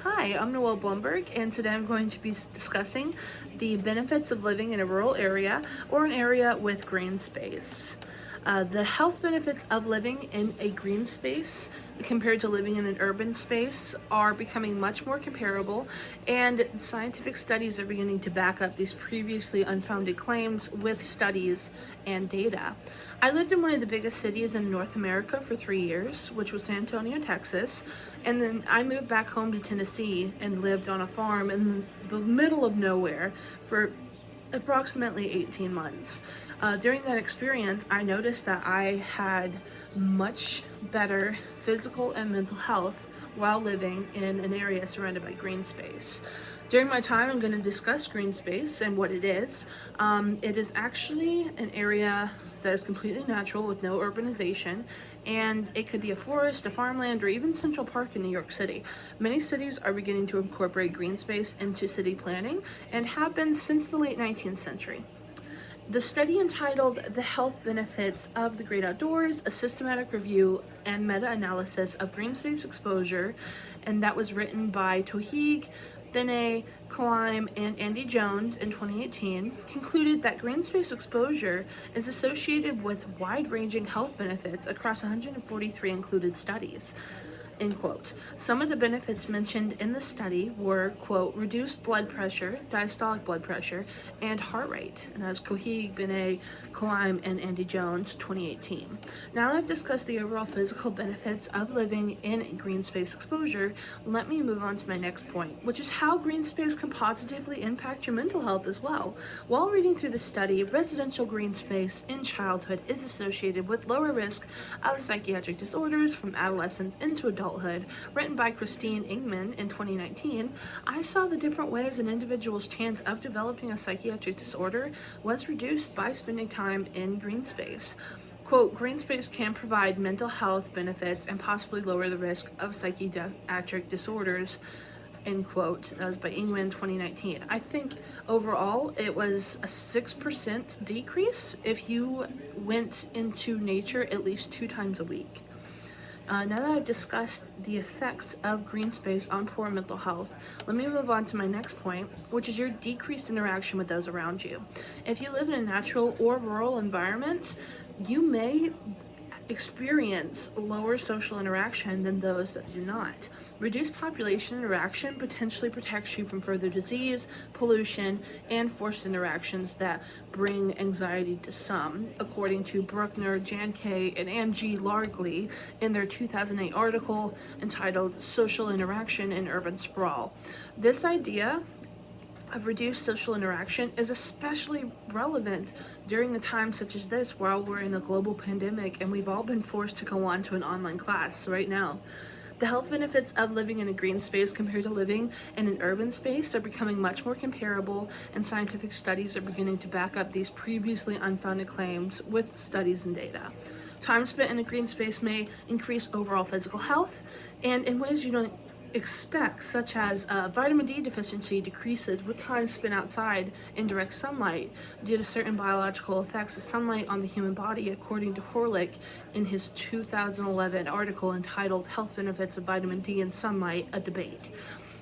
Hi, I'm Noelle Blumberg, and today I'm going to be discussing the benefits of living in a rural area or an area with green space. The health benefits of living in a green space compared to living in an urban space are becoming much more comparable, and scientific studies are beginning to back up these previously unfounded claims with studies and data. I lived in one of the biggest cities in North America for 3 years, which was San Antonio, Texas, and then I moved back home to Tennessee and lived on a farm in the middle of nowhere for approximately 18 months. During that experience, I noticed that I had much better physical and mental health while living in an area surrounded by green space. During my time, I'm going to discuss green space and what it is. It is actually an area that is completely natural with no urbanization, and it could be a forest, a farmland, or even Central Park in New York City. Many cities are beginning to incorporate green space into city planning and have been since the late 19th century. The study entitled The Health Benefits of the Great Outdoors, a systematic review and meta-analysis of green space exposure, and that was written by Tohig, Benet, Kalaim, and Andy Jones in 2018, concluded that green space exposure is associated with wide-ranging health benefits across 143 included studies. End quote. Some of the benefits mentioned in the study were, quote, reduced blood pressure, diastolic blood pressure, and heart rate. And that's Cohig, Benet, Kalaim, and Andy Jones, 2018. Now that I've discussed the overall physical benefits of living in green space exposure, let me move on to my next point, which is how green space can positively impact your mental health as well. While reading through the study, residential green space in childhood is associated with lower risk of psychiatric disorders from adolescence into adulthood. Written by Christine Ingman in 2019, I saw the different ways an individual's chance of developing a psychiatric disorder was reduced by spending time in green space. Quote, green space can provide mental health benefits and possibly lower the risk of psychiatric disorders, end quote. That was by Ingman 2019. I think overall it was a 6% decrease if you went into nature at least 2 times a week. Now that I've discussed the effects of green space on poor mental health, let me move on to my next point, which is your decreased interaction with those around you. If you live in a natural or rural environment, you may experience lower social interaction than those that do not. Reduced population interaction potentially protects you from further disease, pollution, and forced interactions that bring anxiety to some, according to Bruckner, Jan K., and Angie Largley in their 2008 article entitled Social Interaction in Urban Sprawl. This idea of reduced social interaction is especially relevant during a time such as this, while we're in a global pandemic and we've all been forced to go on to an online class right now. The health benefits of living in a green space compared to living in an urban space are becoming much more comparable, and scientific studies are beginning to back up these previously unfounded claims with studies and data. Time spent in a green space may increase overall physical health, and in ways you don't expect, such as vitamin D deficiency decreases with time spent outside in direct sunlight due to certain biological effects of sunlight on the human body, according to Horlick in his 2011 article entitled Health Benefits of Vitamin D in Sunlight, a Debate.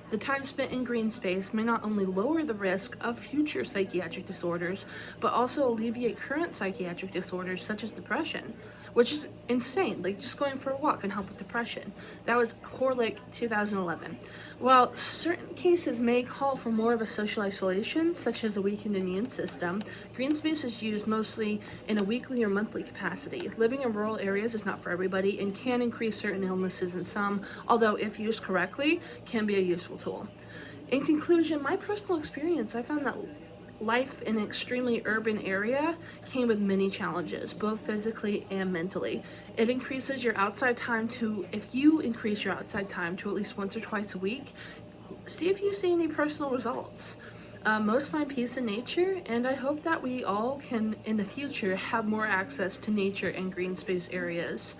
The time spent in green space may not only lower the risk of future psychiatric disorders, but also alleviate current psychiatric disorders such as depression, which is insane. Like, just going for a walk can help with depression. That was Horlick 2011. While certain cases may call for more of a social isolation, such as a weakened immune system, green space is used mostly in a weekly or monthly capacity. Living in rural areas is not for everybody and can increase certain illnesses in some, although if used correctly, can be a useful tool. In conclusion, my personal experience, I found that life in an extremely urban area came with many challenges, both physically and mentally. It increases your outside time to, if you increase your outside time to at least once or twice a week, see if you see any personal results. Most find peace in nature, and I hope that we all can, in the future, have more access to nature and green space areas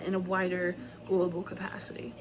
in a wider global capacity.